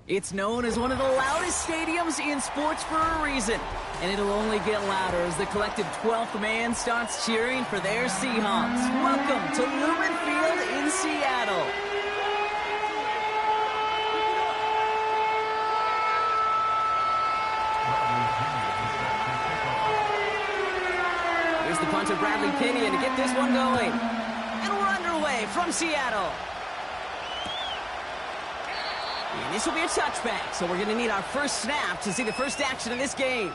It's known as one of the loudest stadiums in sports for a reason, and it'll only get louder as the collective 12th man starts cheering for their Seahawks. Welcome to Lumen Field in Seattle. Here's the punter, Bradley Pinion, to get this one going. And we're underway from Seattle. And this will be a touchback, so we're going to need our first snap to see the first action of this game.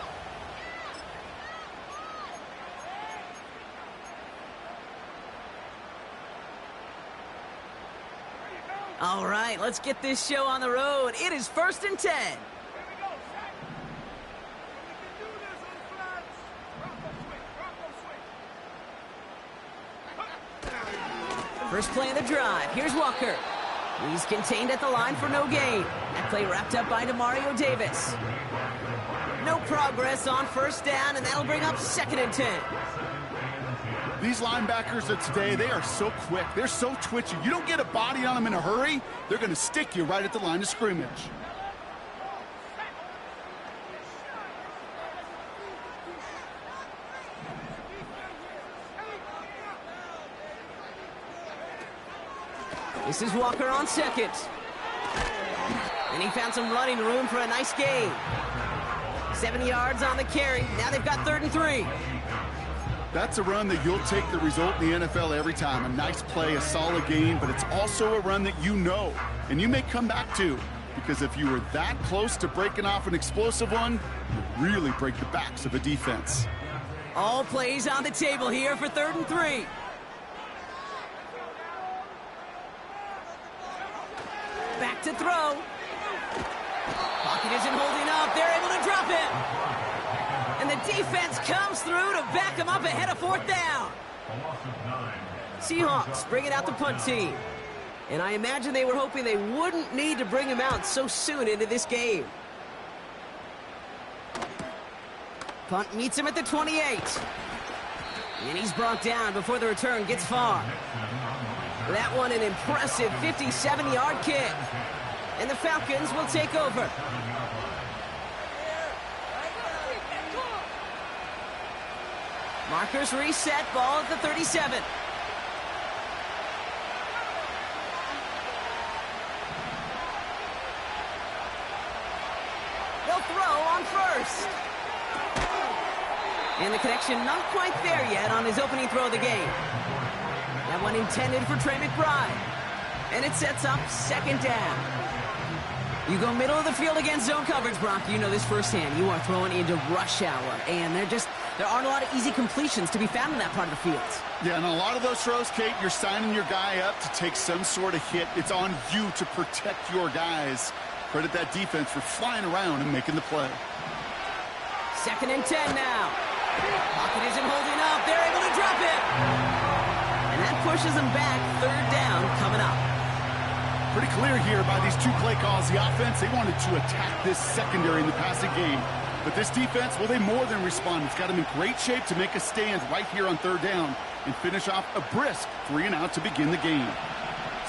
All right, let's get this show on the road. It is 1st and 10. First play of the drive. Here's Walker. He's contained at the line for no gain. That play wrapped up by Demario Davis. No progress on first down, and that'll bring up 2nd and 10. These linebackers of today, they are so quick. They're so twitchy. You don't get a body on them in a hurry, they're going to stick you right at the line of scrimmage. This is Walker on 2nd. And he found some running room for a nice gain. 7 yards on the carry. Now they've got 3rd and 3. That's a run that you'll take the result in the NFL every time. A nice play, a solid game, but it's also a run that you know and you may come back to, because if you were that close to breaking off an explosive one, you really break the backs of a defense. All plays on the table here for 3rd and 3. Back to throw. Pocket isn't holding up. They're able to drop it. And the defense comes through to back him up ahead of 4th down. Seahawks bringing out the punt team. And I imagine they were hoping they wouldn't need to bring him out so soon into this game. Punt meets him at the 28. And he's brought down before the return gets far. That one an impressive 57-yard kick. And the Falcons will take over. Markers reset, ball at the 37. They'll throw on 1st. And the connection not quite there yet on his opening throw of the game. That one intended for Trey McBride. And it sets up 2nd down. You go middle of the field against zone coverage, Brock. You know this firsthand. You are throwing into rush hour. And there aren't a lot of easy completions to be found in that part of the field. Yeah, and a lot of those throws, Kate, you're signing your guy up to take some sort of hit. It's on you to protect your guys. Credit that defense for flying around and making the play. 2nd and 10 now. Pocket isn't holding up. They're able to drop it. And that pushes them back. 3rd down coming up. Pretty clear here by these 2 play calls. The offense, they wanted to attack this secondary in the passing game. But this defense, well, they more than respond. It's got them in great shape to make a stand right here on 3rd down and finish off a brisk 3 and out to begin the game.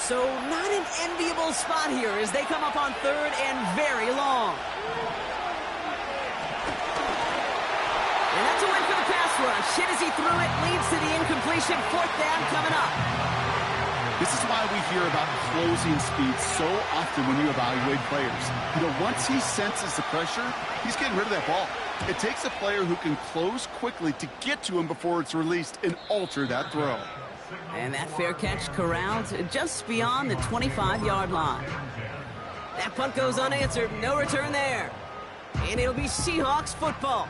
So not an enviable spot here as they come up on 3rd and very long. And that's a win for the pass rush. Hit as he threw it, leads to the incompletion. 4th down coming up. This is why we hear about closing speed so often when you evaluate players. You know, once he senses the pressure, he's getting rid of that ball. It takes a player who can close quickly to get to him before it's released and alter that throw. And that fair catch corralled just beyond the 25-yard line. That punt goes unanswered. No return there. And it'll be Seahawks football.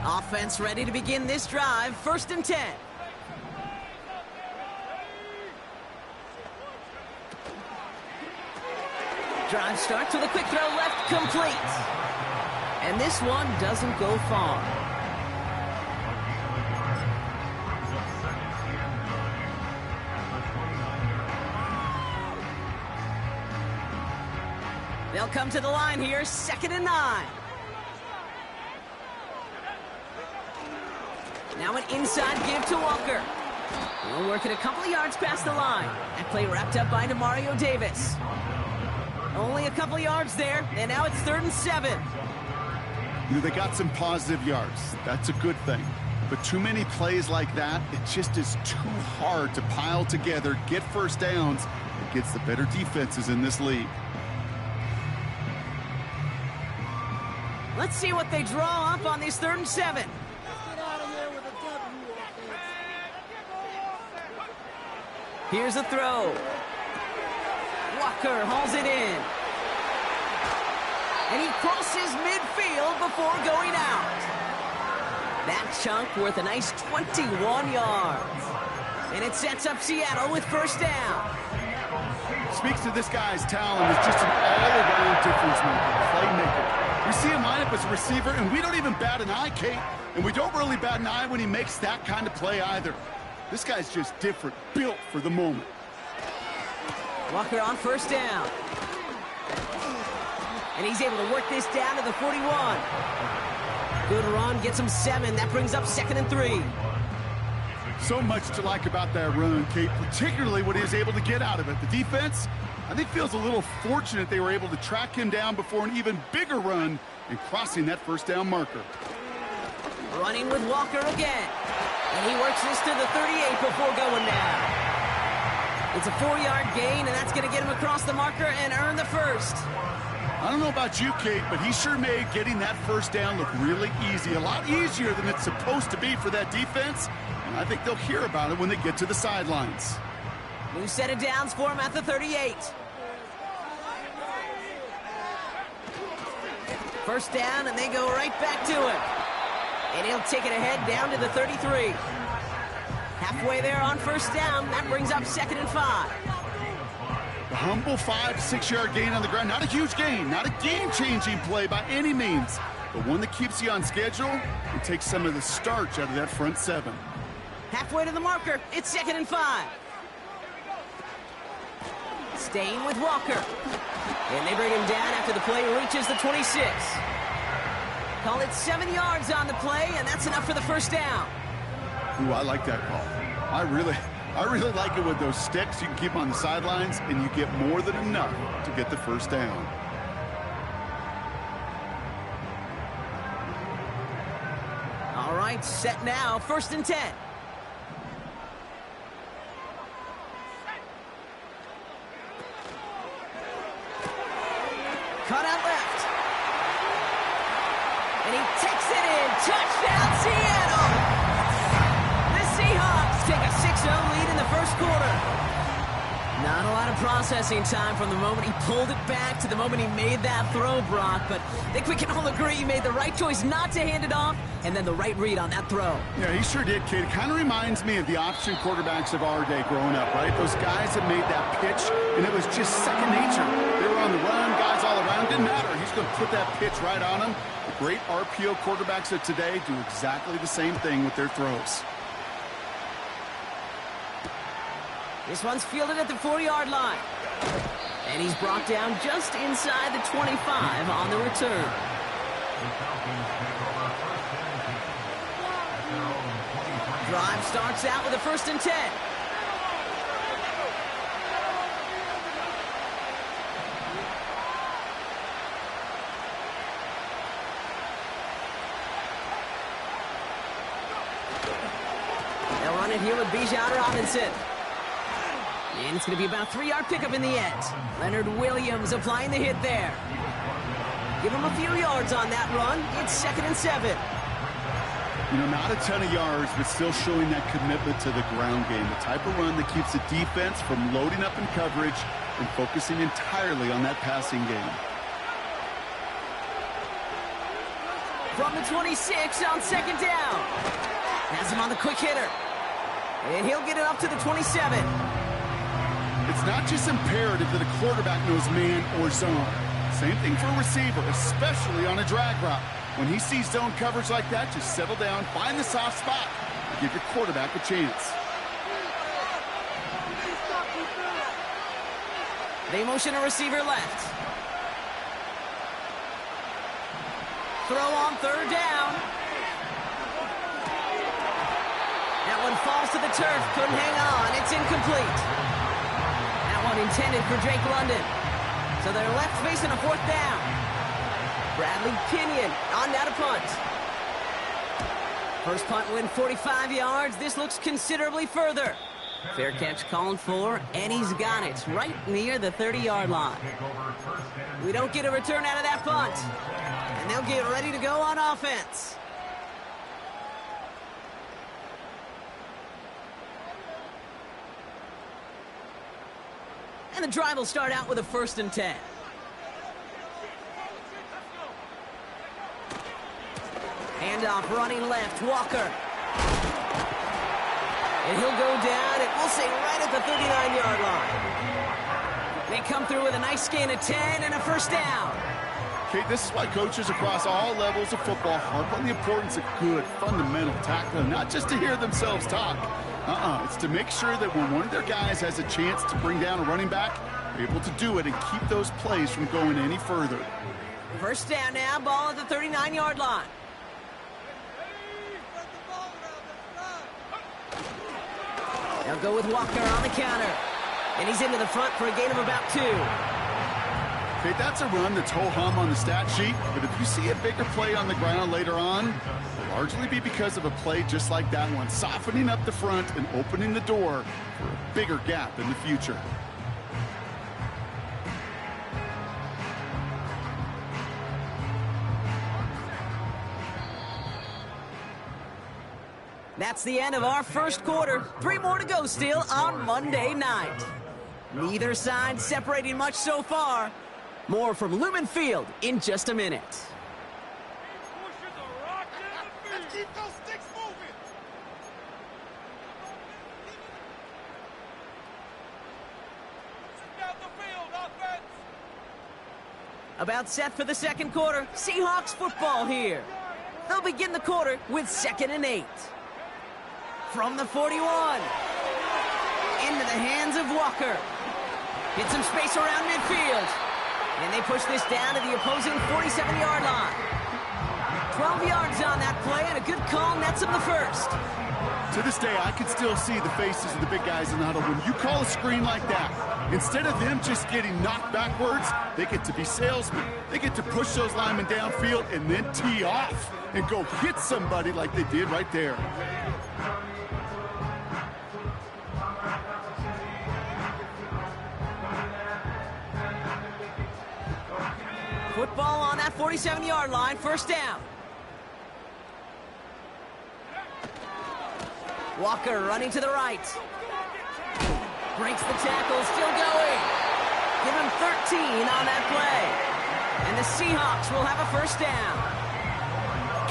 Offense ready to begin this drive. 1st and 10. Drive starts with a quick throw left, complete. And this one doesn't go far. They'll come to the line here, 2nd and 9. Now an inside give to Walker. We'll work it a couple of yards past the line. That play wrapped up by Demario Davis. Only a couple of yards there, and now it's 3rd and 7. You know, they got some positive yards. That's a good thing. But too many plays like that, it just is too hard to pile together, get first downs against the better defenses in this league. Let's see what they draw up on these 3rd and 7. Here's a throw. Walker hauls it in. And he crosses midfield before going out. That chunk worth a nice 21 yards. And it sets up Seattle with first down. Speaks to this guy's talent as just an all-around difference maker, playmaker. We see him line up as a receiver, and we don't even bat an eye, Kate. And we don't really bat an eye when he makes that kind of play either. This guy's just different, built for the moment. Walker on first down. And he's able to work this down to the 41. Good run, gets him 7. That brings up 2nd and 3. So much to like about that run, Kate, particularly what he was able to get out of it. The defense, I think, feels a little fortunate they were able to track him down before an even bigger run and crossing that first down marker. Running with Walker again. And he works this to the 38 before going down. It's a 4-yard gain, and that's going to get him across the marker and earn the first. I don't know about you, Kate, but he sure made getting that first down look really easy. A lot easier than it's supposed to be for that defense. And I think they'll hear about it when they get to the sidelines. New set of downs for him at the 38. First down, and they go right back to him. And he'll take it ahead down to the 33. Halfway there on first down, that brings up 2nd and 5. A humble 5 to 6 yard gain on the ground. Not a huge gain, not a game-changing play by any means, but one that keeps you on schedule and takes some of the starch out of that front 7. Halfway to the marker, it's 2nd and 5. Staying with Walker. And they bring him down after the play reaches the 26. Call it 7 yards on the play, and that's enough for the first down. Ooh, I like that call. I really like it with those sticks. You can keep them on the sidelines, and you get more than enough to get the first down. All right, set now, 1st and 10. Cut out left. And he takes it in. Touchdown, Seattle! The Seahawks take a 6-0 lead in the first quarter. Not a lot of processing time from the moment he pulled it back to the moment he made that throw, Brock. But I think we can all agree he made the right choice not to hand it off, and then the right read on that throw. Yeah, he sure did, Kate. It kind of reminds me of the option quarterbacks of our day growing up, right? Those guys that made that pitch, and it was just second nature. They were on the run, guys all around. Didn't matter. He's going to put that pitch right on them. The great RPO quarterbacks of today do exactly the same thing with their throws. This one's fielded at the 4-yard line. And he's brought down just inside the 25 on the return. Drive starts out with a 1st and 10. They'll run it here with Bijan Robinson. And it's going to be about a 3-yard pickup in the end. Leonard Williams applying the hit there. Give him a few yards on that run. It's 2nd and 7. You know, not a ton of yards, but still showing that commitment to the ground game. The type of run that keeps the defense from loading up in coverage and focusing entirely on that passing game. From the 26 on 2nd down. Has him on the quick hitter. And he'll get it up to the 27. It's not just imperative that a quarterback knows man or zone. Same thing for a receiver, especially on a drag route. When he sees zone coverage like that, just settle down, find the soft spot, and give your quarterback a chance. They motion a receiver left. Throw on 3rd down. That one falls to the turf, couldn't hang on, it's incomplete. Intended for Drake London. So they're left facing a 4th down. Bradley Pinion on down to punt. First punt win 45 yards. This looks considerably further. Fair catch called for, and he's got it right near the 30-yard line. We don't get a return out of that punt. And they'll get ready to go on offense. And the drive will start out with a 1st and 10. Handoff running left, Walker. And he'll go down, and we'll say right at the 39-yard line. They come through with a nice gain of 10 and a 1st down. Okay, this is why coaches across all levels of football harp on the importance of good, fundamental tackling, not just to hear themselves talk. It's to make sure that when one of their guys has a chance to bring down a running back, they're able to do it and keep those plays from going any further. 1st down now, ball at the 39-yard line. They'll go with Walker on the counter. And he's into the front for a gain of about 2. Okay, that's a run that's ho-hum on the stat sheet, but if you see a bigger play on the ground later on, it'll largely be because of a play just like that one, softening up the front and opening the door for a bigger gap in the future. That's the end of our 1st quarter. 3 more to go still on Monday night. Neither side separating much so far. More from Lumen Field in just a minute. Let's keep those sticks moving. Down the field, offense. About set for the 2nd quarter. Seahawks football here. They'll begin the quarter with 2nd and 8. From the 41. Into the hands of Walker. Get some space around midfield. And they push this down to the opposing 47-yard line. 12 yards on that play, and a good call nets him the 1st. To this day, I can still see the faces of the big guys in the huddle. When you call a screen like that, instead of them just getting knocked backwards, they get to be salesmen. They get to push those linemen downfield and then tee off and go hit somebody like they did right there. Football on that 47-yard line, 1st down. Walker running to the right. Breaks the tackle, still going. Give him 13 on that play. And the Seahawks will have a 1st down.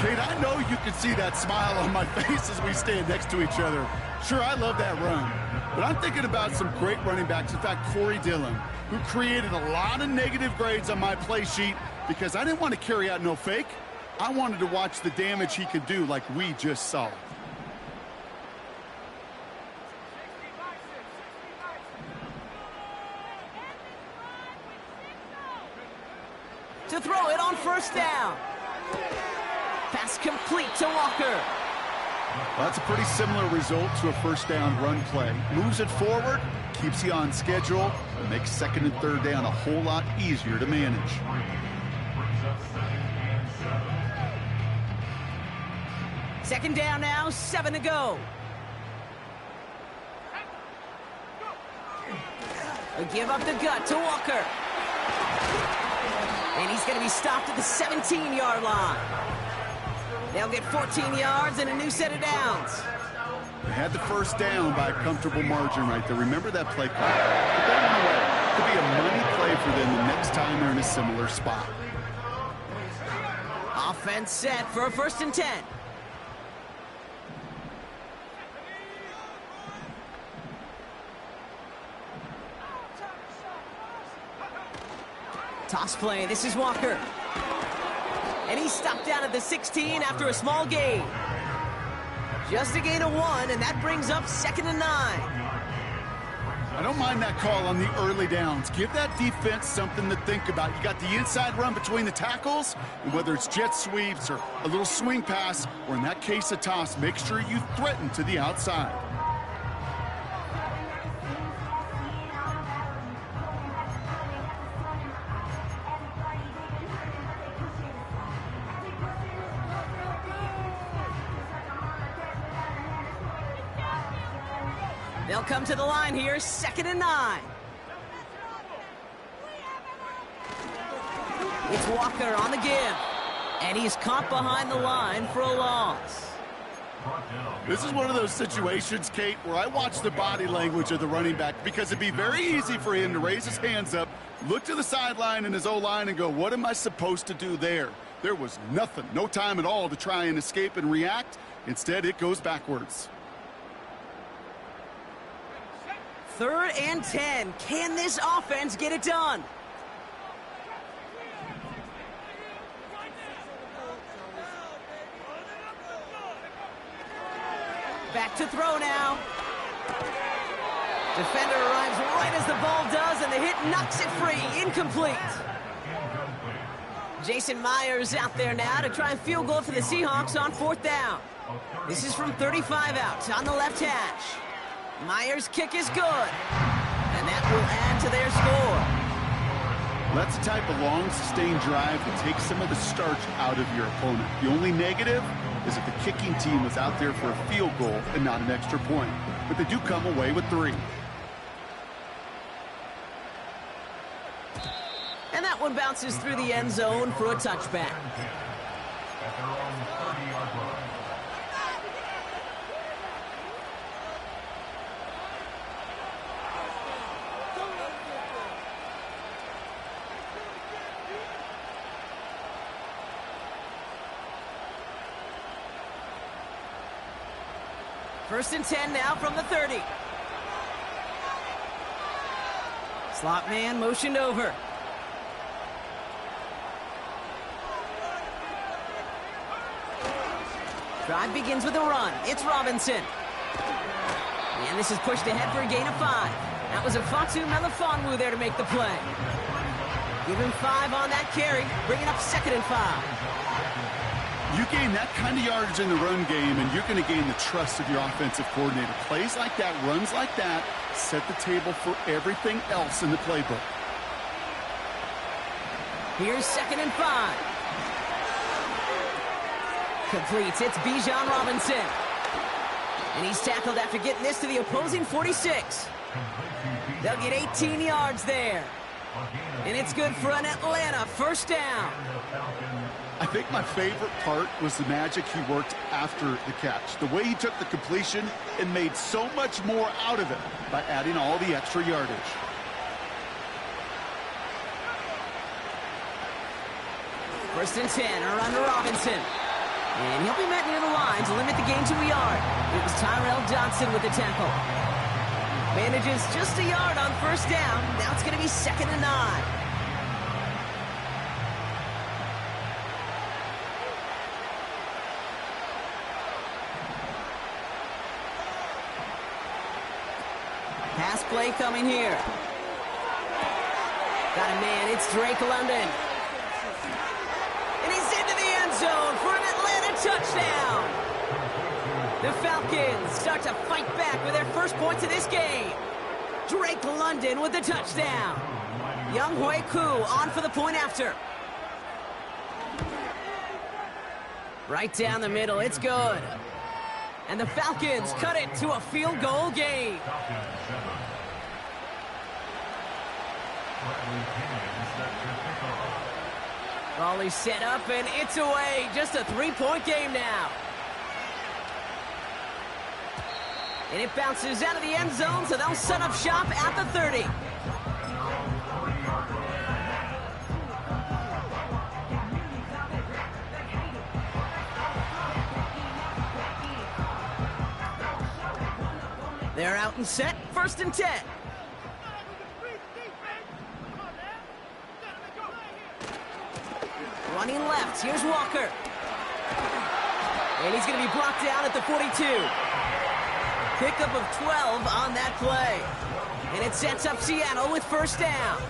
Kate, I know you can see that smile on my face as we stand next to each other. Sure, I love that run. But I'm thinking about some great running backs. In fact, Corey Dillon, who created a lot of negative grades on my play sheet because I didn't want to carry out no fake. I wanted to watch the damage he could do like we just saw. To throw it on 1st down. Pass complete to Walker. Well, that's a pretty similar result to a 1st down run play. Moves it forward, keeps you on schedule, and makes 2nd and 3rd down a whole lot easier to manage. Second down now, 7 to go. They give up the gut to Walker. And he's going to be stopped at the 17-yard line. They'll get 14 yards and a new set of downs. They had the 1st down by a comfortable margin right there. Remember that play call. Put that one away. Could be a money play for them the next time they're in a similar spot. Offense set for a 1st and 10. Toss play. This is Walker. And he's stopped down at the 16 after a small gain. Just a gain of 1, and that brings up 2nd and 9. I don't mind that call on the early downs. Give that defense something to think about. You got the inside run between the tackles, and whether it's jet sweeps or a little swing pass, or in that case a toss, make sure you threaten to the outside. They'll come to the line here, 2nd and 9. It's Walker on the give. And he's caught behind the line for a loss. This is one of those situations, Kate, where I watch the body language of the running back because it'd be very easy for him to raise his hands up, look to the sideline in his O-line and go, what am I supposed to do there? There was nothing, no time at all to try and escape and react. Instead, it goes backwards. 3rd and 10. Can this offense get it done? Back to throw now. Defender arrives right as the ball does, and the hit knocks it free. Incomplete. Jason Myers out there now to try and field goal for the Seahawks on 4th down. This is from 35 out on the left hash. Myers' kick is good, and that will add to their score. That's the type of long, sustained drive that takes some of the starch out of your opponent. The only negative is if the kicking team was out there for a field goal and not an extra point. But they do come away with 3. And that one bounces through the end zone for a touchback. First and 10 now from the 30. Slot man motioned over. Drive begins with a run. It's Robinson. And this is pushed ahead for a gain of 5. That was a Fatu Melifonwu there to make the play. Give him 5 on that carry, bringing up 2nd and 5. You gain that kind of yardage in the run game, and you're going to gain the trust of your offensive coordinator. Plays like that, runs like that, set the table for everything else in the playbook. Here's 2nd and 5. Completes. It's Bijan Robinson. And he's tackled after getting this to the opposing 46. They'll get 18 yards there. And it's good for an Atlanta 1st down. I think my favorite part was the magic he worked after the catch. The way he took the completion and made so much more out of it by adding all the extra yardage. First and 10, a run to Robinson. And he'll be met near the line to limit the gain to a yard. It was Tyrell Dodson with the tackle. Manages just a yard on 1st down. Now it's going to be 2nd and 9. Pass play coming here. Got a man, it's Drake London. And he's into the end zone for an Atlanta touchdown. The Falcons start to fight back with their first points of this game. Drake London with the touchdown. Young Hui Koo on for the point after. Right down the middle, it's good. And the Falcons cut it to a field goal game. Raleigh set up, and it's away. Just a 3-point game now. And it bounces out of the end zone, so they'll set up shop at the 30. They're out and set. 1st and 10. Running left. Here's Walker. And he's going to be blocked down at the 42. Pickup of 12 on that play. And it sets up Seattle with 1st down.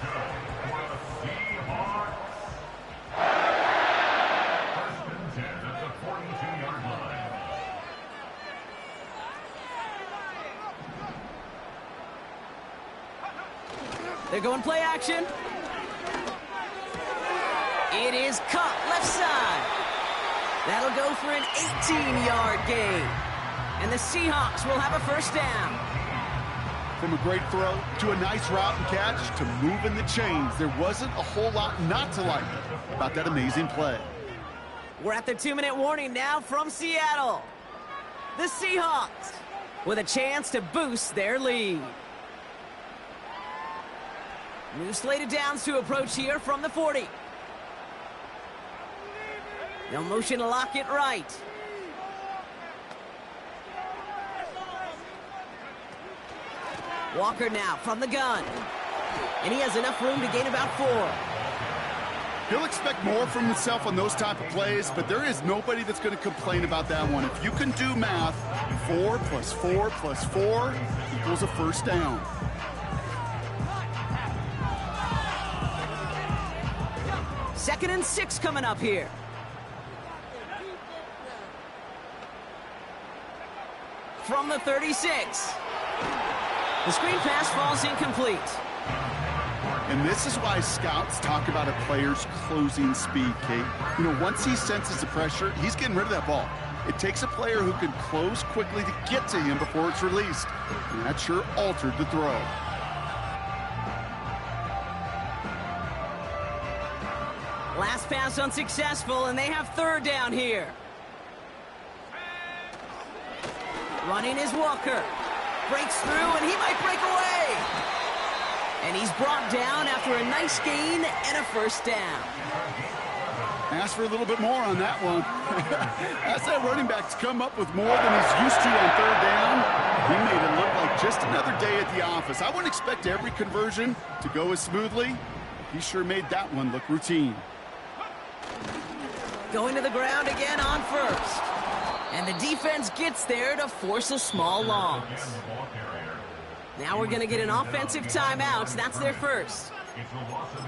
They're going play action. It is caught left side. That'll go for an 18-yard gain. And the Seahawks will have a 1st down. From a great throw to a nice route and catch to moving the chains, there wasn't a whole lot not to like about that amazing play. We're at the 2-minute warning now from Seattle. the Seahawks, with a chance to boost their lead. New slate of downs to approach here from the 40. No motion to lock it right. Walker now from the gun. And he has enough room to gain about 4. He'll expect more from himself on those type of plays, but there is nobody that's going to complain about that one. If you can do math, 4 plus 4 plus 4 equals a first down. Second and 6 coming up here. From the 36. The screen pass falls incomplete. And this is why scouts talk about a player's closing speed, Kate. You know, once he senses the pressure, he's getting rid of that ball. It takes a player who can close quickly to get to him before it's released. And that sure altered the throw. Last pass unsuccessful, and they have third down here. Running is Walker. Breaks through, and he might break away. And he's brought down after a nice gain and a first down. Ask for a little bit more on that one. Ask that running back to come up with more than he's used to on third down. He made it look like just another day at the office. I wouldn't expect every conversion to go as smoothly. He sure made that one look routine. Going to the ground again on first. And the defense gets there to force a small loss. Now we're going to get an offensive timeout. That's their first.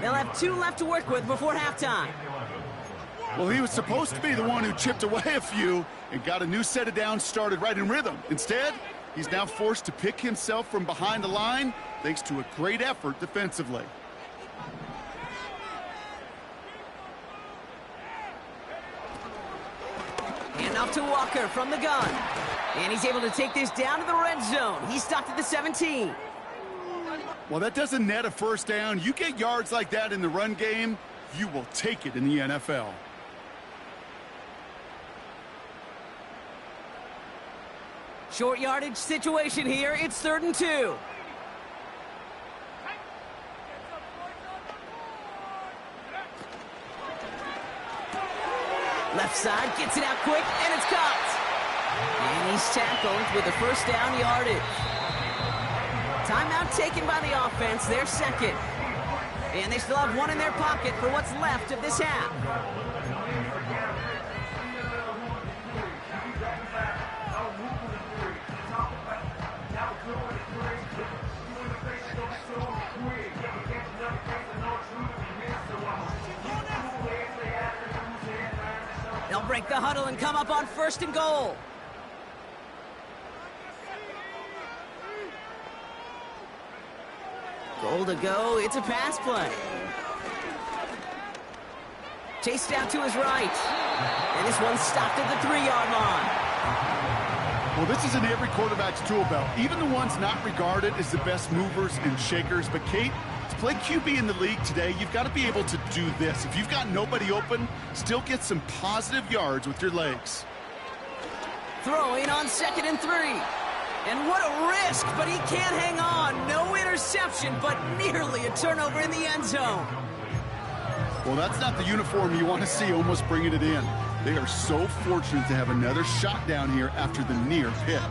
They'll have 2 left to work with before halftime. Well, he was supposed to be the one who chipped away a few and got a new set of downs started right in rhythm. Instead, he's now forced to pick himself from behind the line thanks to a great effort defensively. Off to Walker from the gun. And he's able to take this down to the red zone. He's stopped at the 17. Well, that doesn't net a first down. You get yards like that in the run game, you will take it in the NFL. Short yardage situation here. It's 3rd and 2. Left side, gets it out quick, and it's caught. And he's tackled with the first down yardage. Timeout taken by the offense, their second. And they still have 1 in their pocket for what's left of this half. They'll break the huddle and come up on 1st and goal. Goal to go. It's a pass play. Chased out to his right. And this one's stopped at the 3-yard line. Well, this is in every quarterback's tool belt. Even the ones not regarded as the best movers and shakers. But, Kate, to play QB in the league today, you've got to be able to do this. If you've got nobody open, still get some positive yards with your legs. Throwing on 2nd and 3. And what a risk, but he can't hang on. No interception, but nearly a turnover in the end zone. Well, that's not the uniform you want to see almost bringing it in. They are so fortunate to have another shot down here after the near pick.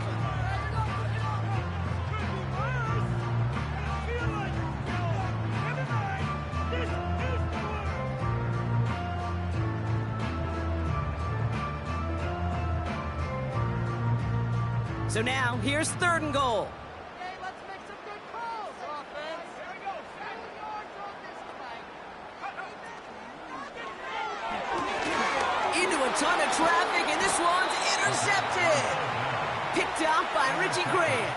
So now, here's 3rd and goal. Hey, let's make some good calls, offense. Here we go. 7 yards on this play. Into a ton of traffic, and this one's intercepted. Picked off by Richie Grant.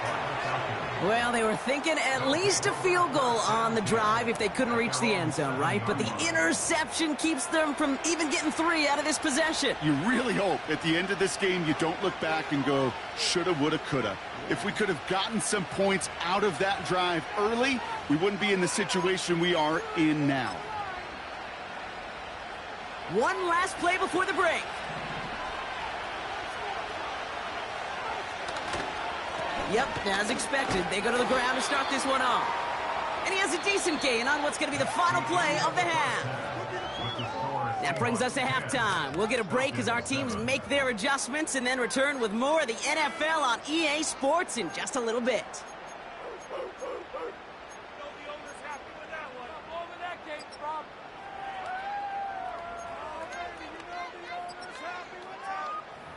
Well, they were thinking at least a field goal on the drive if they couldn't reach the end zone, right? But the interception keeps them from even getting 3 out of this possession. You really hope at the end of this game you don't look back and go, shoulda, woulda, coulda. If we could have gotten some points out of that drive early, we wouldn't be in the situation we are in now. One last play before the break. Yep, as expected, they go to the ground to start this one off. And he has a decent gain on what's going to be the final play of the half. That brings us to halftime. We'll get a break as our teams make their adjustments and then return with more of the NFL on EA Sports in just a little bit.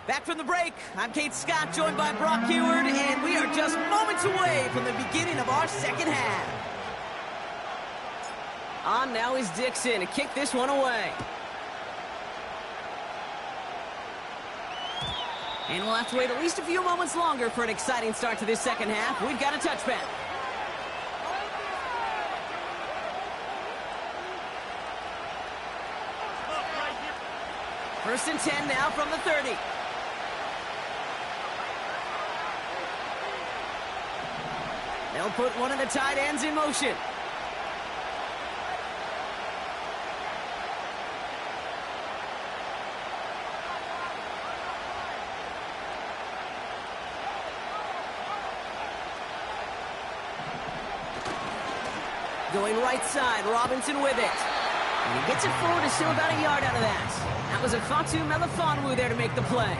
Back from the break, I'm Kate Scott, joined by Brock Heward, and we are just moments away from the beginning of our second half. On now is Dixon to kick this one away. And we'll have to wait at least a few moments longer for an exciting start to this second half. We've got a touchback. First and 10 now from the 30. They'll put one of the tight ends in motion. Going right side, Robinson with it. And he gets it forward to still about a yard out of that. That was a Fatu Melifonwu there to make the play.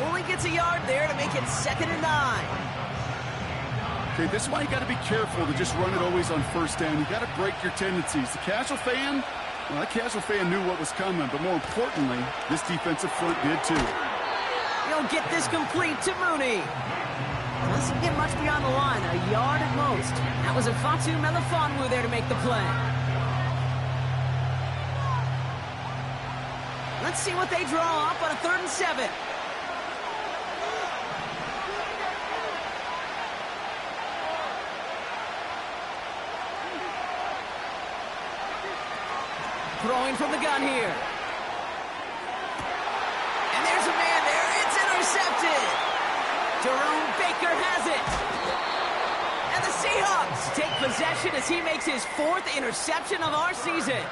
Only gets a yard there to make it 2nd and 9. Okay, this is why you got to be careful to just run it always on first down. You got to break your tendencies. The casual fan, well, that casual fan knew what was coming, but more importantly, this defensive front did too. He'll get this complete to Mooney. Doesn't get much beyond the line, a yard at most. That was a Fatu Melifonwu there to make the play. Let's see what they draw up on a 3rd and 7. Throwing from the gun here. And there's a man there. It's intercepted. Jerome Baker has it. And the Seahawks take possession as he makes his 4th interception of our season.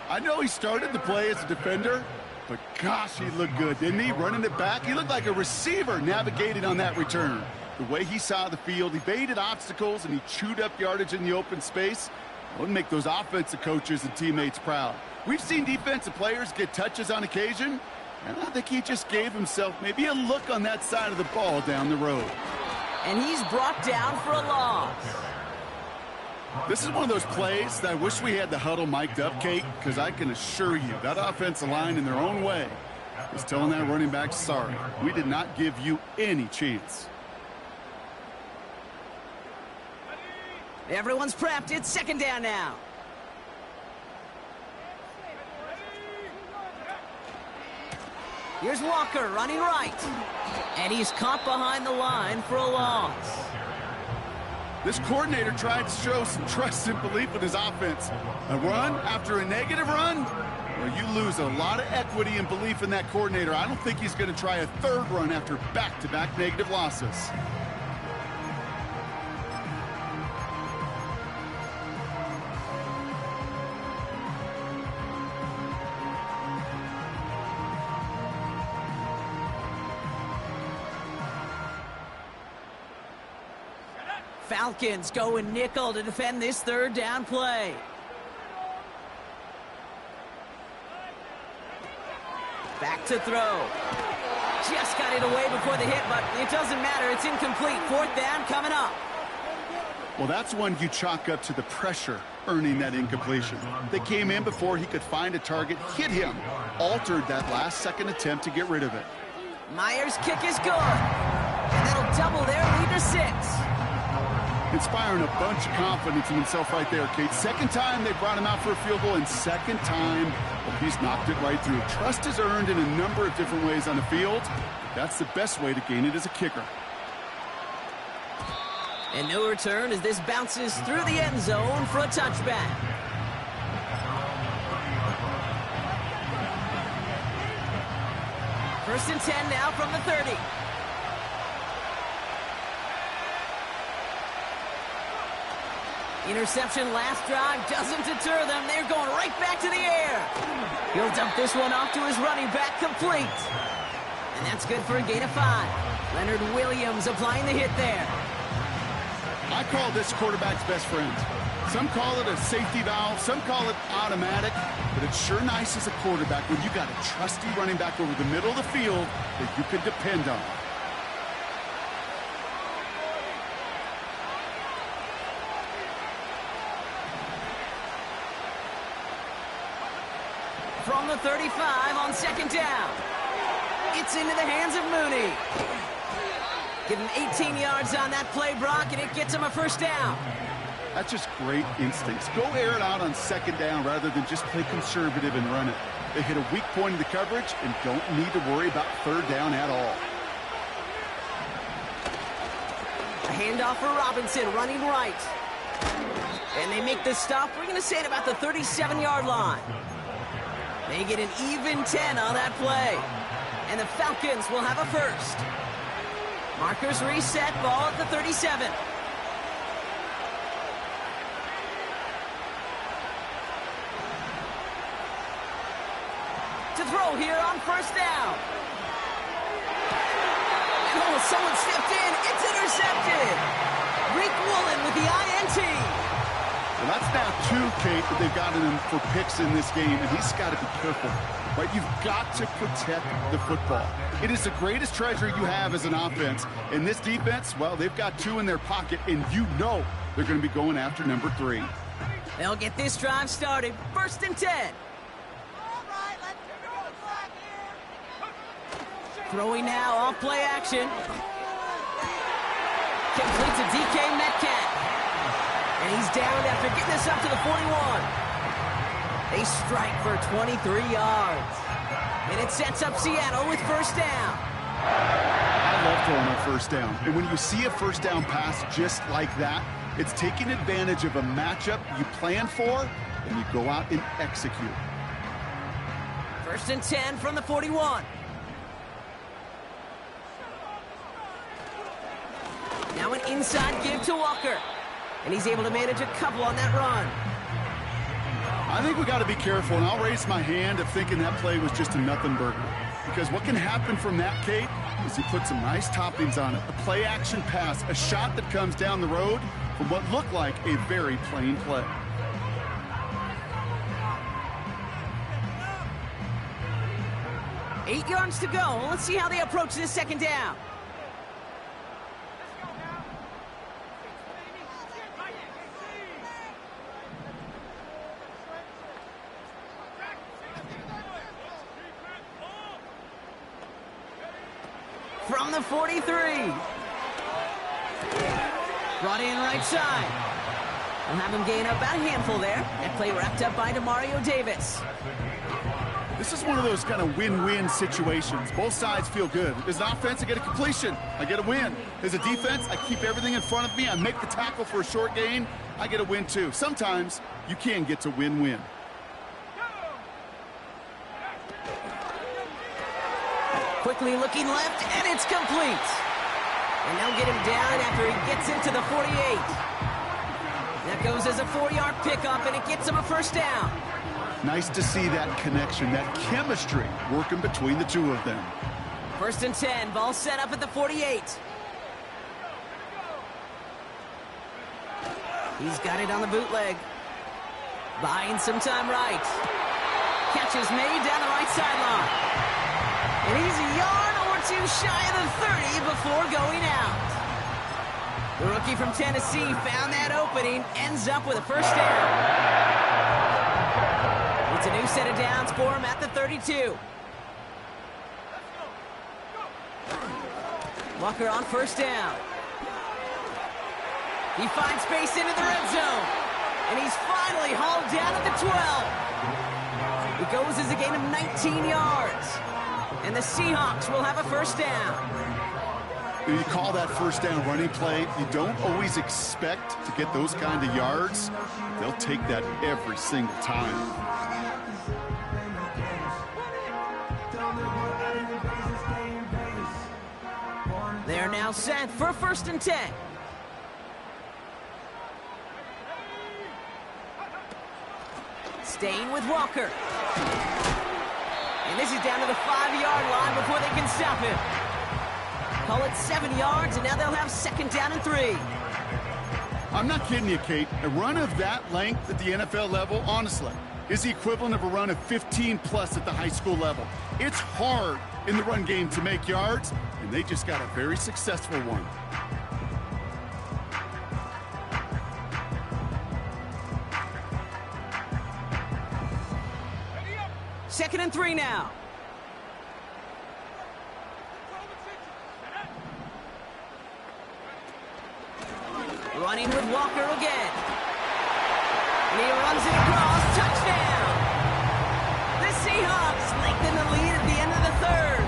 I know he started the play as a defender, but gosh, he looked good, didn't he? Running it back, he looked like a receiver navigating on that return. The way he saw the field, he baited obstacles, and he chewed up yardage in the open space. It would make those offensive coaches and teammates proud. We've seen defensive players get touches on occasion, and I think he just gave himself maybe a look on that side of the ball down the road. And he's brought down for a loss. This is one of those plays that I wish we had the huddle mic'd up, Kate, because I can assure you that offensive line in their own way is telling that running back, sorry, we did not give you any chance. Everyone's prepped. It's 2nd down now. Here's Walker running right. And he's caught behind the line for a loss. This coordinator tried to show some trust and belief in his offense. A run after a negative run? Well, you lose a lot of equity and belief in that coordinator. I don't think he's going to try a 3rd run after back-to-back negative losses. Falcons going nickel to defend this 3rd down play. Back to throw. Just got it away before the hit, but it doesn't matter. It's incomplete. 4th down coming up. Well, that's one you chalk up to the pressure earning that incompletion. They came in before he could find a target, hit him, altered that last-second attempt to get rid of it. Myers' kick is good. And that'll double their lead to 6. Inspiring a bunch of confidence in himself right there, Kate. 2nd time they brought him out for a field goal, and 2nd time, well, he's knocked it right through. Trust is earned in a number of different ways on the field. That's the best way to gain it as a kicker. And no return as this bounces through the end zone for a touchback. First and 10 now from the 30. Interception last drive doesn't deter them. They're going right back to the air. He'll dump this one off to his running back, complete. And that's good for a gain of 5. Leonard Williams applying the hit there. I call this quarterback's best friend. Some call it a safety valve, some call it automatic, but it's sure nice as a quarterback when you got a trusty running back over the middle of the field that you can depend on. From the 35 on second down. It's into the hands of Mooney. Give him 18 yards on that play, Brock, and it gets him a first down. That's just great instincts. Go air it out on second down rather than just play conservative and run it. They hit a weak point in the coverage and don't need to worry about third down at all. A handoff for Robinson, running right. And they make the stop, we're going to say, at about the 37-yard line. They get an even 10 on that play. And the Falcons will have a first. Markers reset, ball at the 37. To throw here on first down. Oh, someone stepped in. It's intercepted. Rick Woolen with the INT. Well, that's now two, Kate, that they've gotten him for picks in this game, and he's got to be careful. Right? You've got to protect the football. It is the greatest treasure you have as an offense. And this defense, well, they've got two in their pocket, and you know they're going to be going after number 3. They'll get this drive started. First and 10. Throwing now, off play action. Complete to DK Metcalf. And he's down after getting this up to the 41. They strike for 23 yards. And it sets up Seattle with first down. I love throwing on first down. And when you see a first down pass just like that, it's taking advantage of a matchup you plan for, and you go out and execute. First and 10 from the 41. Now an inside give to Walker. And he's able to manage a couple on that run. I think we got to be careful, and I'll raise my hand of thinking that play was just a nothing burger. Because what can happen from that, Kate, is he put some nice toppings on it. A play-action pass, a shot that comes down the road from what looked like a very plain play. Eight yards to go. Let's see how they approach this second down. From the 43. Brought in right side. We'll have him gain about a handful there. That play wrapped up by Demario Davis. This is one of those kind of win-win situations. Both sides feel good. As an offense, I get a completion. I get a win. As a defense, I keep everything in front of me. I make the tackle for a short gain. I get a win, too. Sometimes you can get to win-win. Quickly looking left, and it's complete. And they'll get him down after he gets into the 48. That goes as a 4-yard pickup, and it gets him a first down. Nice to see that connection, that chemistry working between the two of them. First and 10, ball set up at the 48. He's got it on the bootleg. Buying some time right. Catch is made down the right sideline. And he's a yard or two shy of the 30 before going out. The rookie from Tennessee found that opening, ends up with a first down. It's a new set of downs for him at the 32. Walker on first down. He finds space into the red zone. And he's finally hauled down at the 12. It goes as a gain of 19 yards. And the Seahawks will have a first down. When you call that first down running play, you don't always expect to get those kind of yards. They'll take that every single time. They're now set for first and 10. Staying with Walker. And this is down to the 5-yard line before they can stop him. Call it 7 yards, and now they'll have 2nd down and 3. I'm not kidding you, Kate. A run of that length at the NFL level, honestly, is the equivalent of a run of 15-plus at the high school level. It's hard in the run game to make yards, and they just got a very successful one. Second and 3 now. Running with Walker again. And he runs it across. Touchdown! The Seahawks lengthen the lead at the end of the 3rd.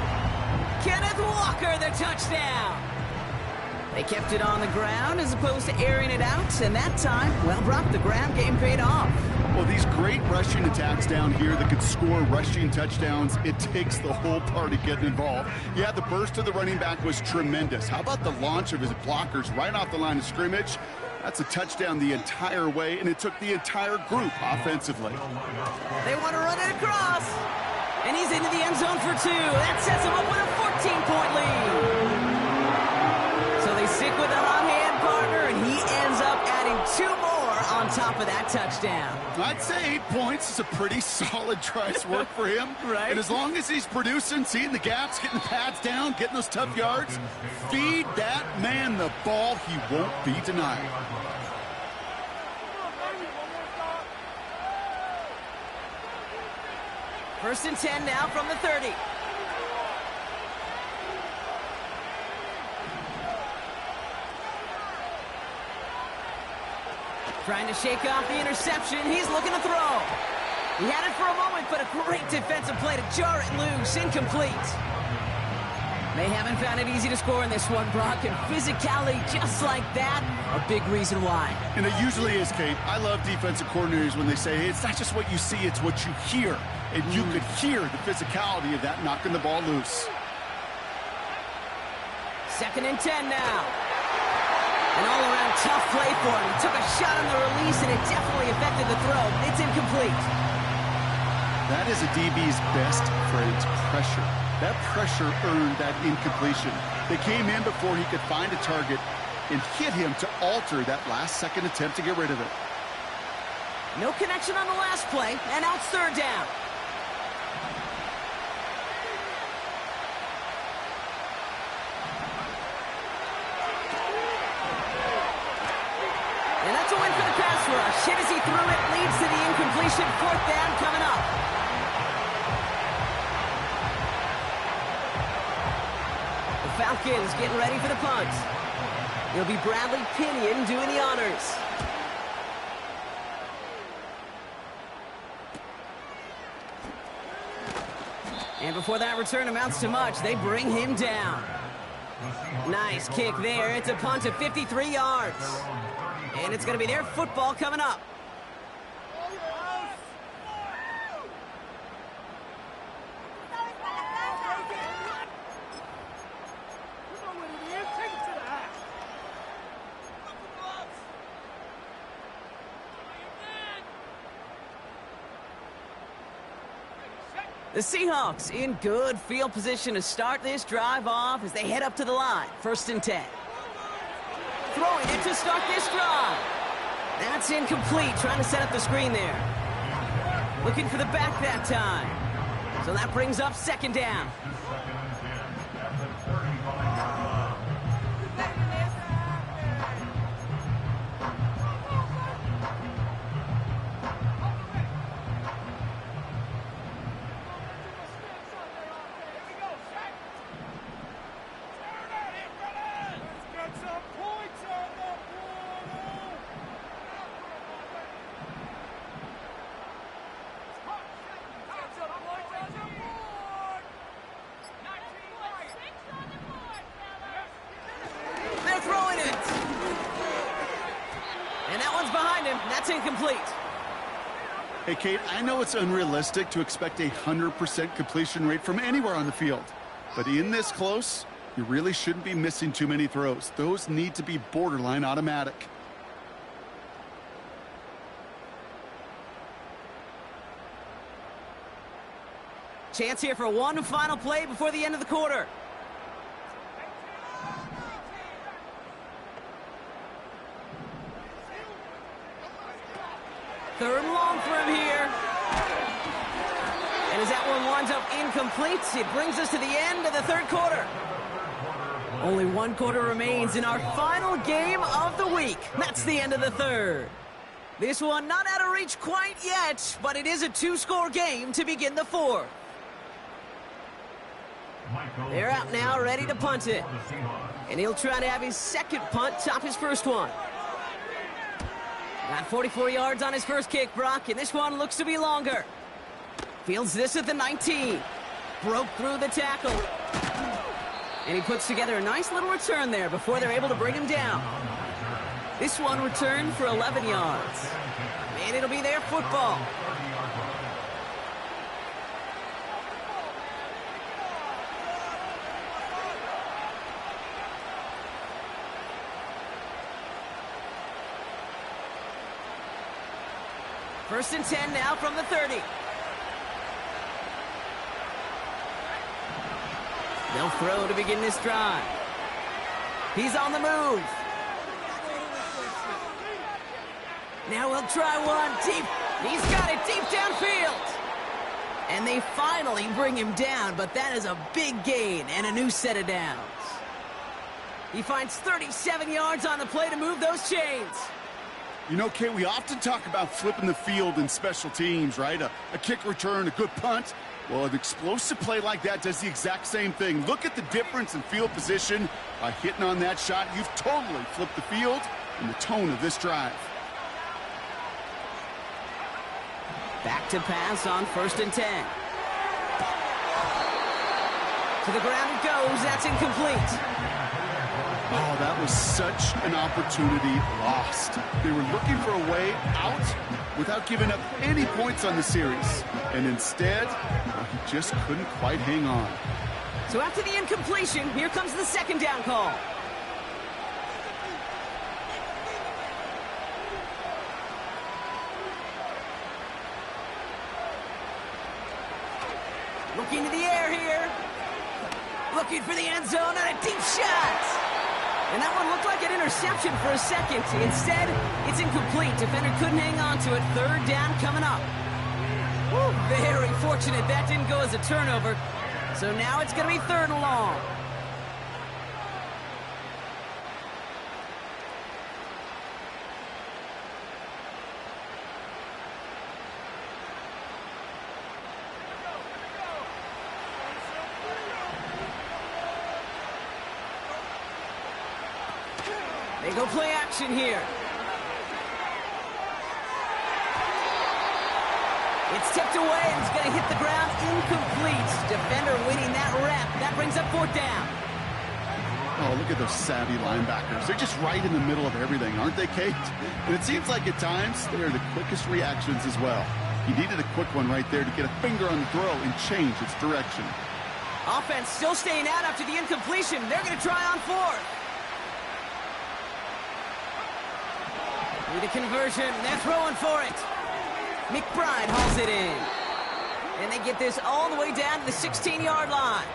Kenneth Walker, the touchdown! They kept it on the ground as opposed to airing it out, and that time, well, Brock, the ground game paid off. Well, these great rushing attacks down here that could score rushing touchdowns, it takes the whole party getting involved. Yeah, the burst of the running back was tremendous. How about the launch of his blockers right off the line of scrimmage? That's a touchdown the entire way, and it took the entire group offensively. They want to run it across, and he's into the end zone for 2. That sets him up with a 14-point lead. So they stick with the hot hand partner, and he ends up adding 2 more on top of that touchdown. I'd say 8 points is a pretty solid try's work for him. Right. And as long as he's producing, seeing the gaps, getting the pads down, getting those tough yards, feed that man the ball. He won't be denied. First and 10 now from the 30. Trying to shake off the interception. He's looking to throw. He had it for a moment, but a great defensive play to jar it loose. Incomplete. They haven't found it easy to score in this one, Brock, and physicality just like that, a big reason why. And it usually is, Kate. I love defensive coordinators when they say, hey, it's not just what you see, it's what you hear. And you could hear the physicality of that knocking the ball loose. 2nd and 10 now. An all-around tough play for him. He took a shot on the release, and it definitely affected the throw. It's incomplete. That is a DB's best friend, pressure. That pressure earned that incompletion. They came in before he could find a target and hit him to alter that last-second attempt to get rid of it. No connection on the last play, and now it's 3rd down. And that's a win for the pass rush. Hit as he threw it, leads to the incompletion. 4th down coming up. The Falcons getting ready for the punt. It'll be Bradley Pinion doing the honors. And before that return amounts to much, they bring him down. Nice kick there. It's a punt of 53 yards. And it's going to be their football coming up. The Seahawks in good field position to start this drive off as they head up to the line. 1st and 10. Throwing it to start this drive. That's incomplete. Trying to set up the screen there. Looking for the back that time. So that brings up 2nd down. That's incomplete. Hey, Kate, I know it's unrealistic to expect a 100% completion rate from anywhere on the field. But in this close, you really shouldn't be missing too many throws. Those need to be borderline automatic. Chance here for one final play before the end of the quarter. Third and long for him here. And as that one winds up incomplete, it brings us to the end of the third quarter. Only one quarter remains in our final game of the week. That's the end of the third. This one not out of reach quite yet, but it is a two-score game to begin the fourth. They're out now, ready to punt it. And he'll try to have his second punt top his first one. Got 44 yards on his first kick, Brock, and this one looks to be longer. Fields this at the 19. Broke through the tackle. And he puts together a nice little return there before they're able to bring him down. This one returned for 11 yards. And it'll be their football. First and 10 now from the 30. They'll throw to begin this drive. He's on the move. Now we'll try one deep. He's got it deep downfield. And they finally bring him down, but that is a big gain and a new set of downs. He finds 37 yards on the play to move those chains. You know, Kate, we often talk about flipping the field in special teams, right? A kick return, a good punt. Well, an explosive play like that does the exact same thing. Look at the difference in field position. By hitting on that shot, you've totally flipped the field and the tone of this drive. Back to pass on first and 10. To the ground it goes. That's incomplete. Oh, that was such an opportunity lost. They were looking for a way out without giving up any points on the series. And instead, he just couldn't quite hang on. So after the incompletion, here comes the second down call. Looking to the air here. Looking for the end zone and a deep shot. And that one looked like an interception for a second. Instead, it's incomplete. Defender couldn't hang on to it. Third down coming up. Woo, very fortunate that didn't go as a turnover. So now it's going to be third and long. They go play action here. It's tipped away and it's going to hit the ground incomplete. Defender winning that rep. That brings up fourth down. Oh, look at those savvy linebackers. They're just right in the middle of everything, aren't they, Kate? And it seems like at times they're the quickest reactions as well. He needed a quick one right there to get a finger on the throw and change its direction. Offense still staying out after the incompletion. They're going to try on fourth. Need a conversion. They're throwing for it. McBride hauls it in. And they get this all the way down to the 16-yard line.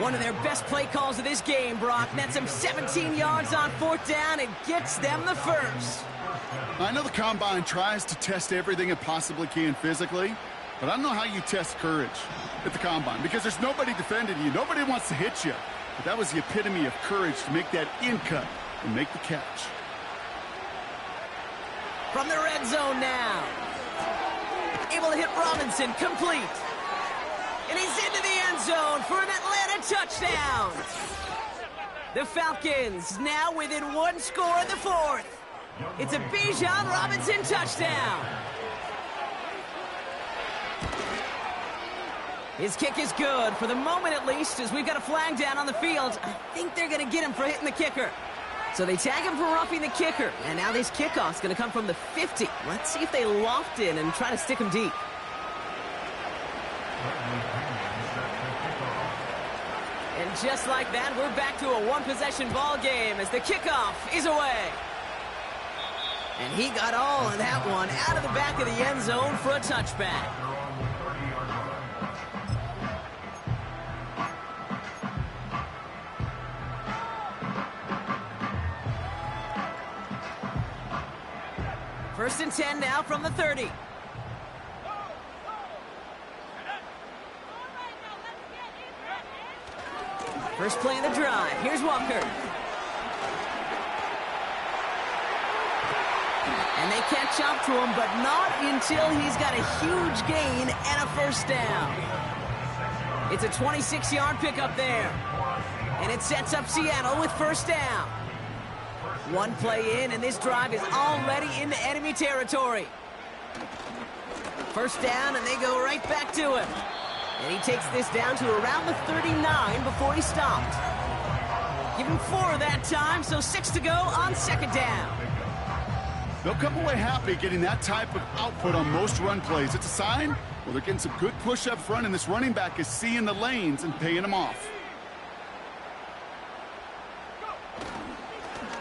One of their best play calls of this game, Brock. Nets them 17 yards on fourth down and gets them the first. I know the Combine tries to test everything it possibly can physically, but I don't know how you test courage at the Combine because there's nobody defending you. Nobody wants to hit you. But that was the epitome of courage to make that in cut and make the catch. From the red zone now. Able to hit Robinson, complete. And he's into the end zone for an Atlanta touchdown. The Falcons now within one score in the fourth. It's a Bijan Robinson touchdown. His kick is good, for the moment at least, as we've got a flag down on the field. I think they're going to get him for hitting the kicker. So they tag him for roughing the kicker. And now this kickoff's going to come from the 50. Let's see if they loft in and try to stick him deep. And just like that, we're back to a one-possession ball game as the kickoff is away. And he got all of that one out of the back of the end zone for a touchback. First and 10 now from the 30. First play of the drive. Here's Walker. And they catch up to him, but not until he's got a huge gain and a first down. It's a 26-yard pickup there. And it sets up Seattle with first down. One play in, and this drive is already into enemy territory. First down, and they go right back to him. And he takes this down to around the 39 before he stopped. Give him 4 that time, so 6 to go on second down. They'll come away happy getting that type of output on most run plays. It's a sign, well, they're getting some good push up front, and this running back is seeing the lanes and paying them off.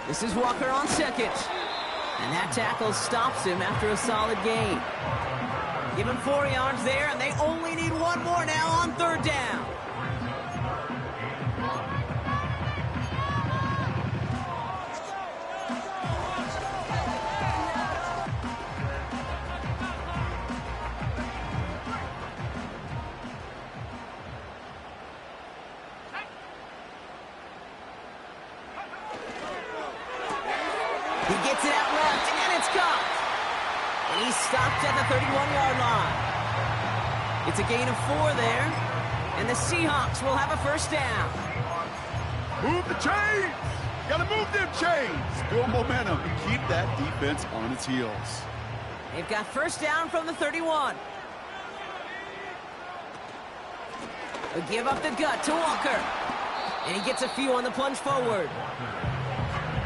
This is Walker on second. And that tackle stops him after a solid gain. Give him 4 yards there, and they only need 1 more now on third down. He gets it out left, and it's caught. And he's stopped at the 31-yard line. It's a gain of 4 there, and the Seahawks will have a first down. Move the chains! Gotta move them chains! Build momentum and keep that defense on its heels. They've got first down from the 31. They give up the gut to Walker. And he gets a few on the plunge forward.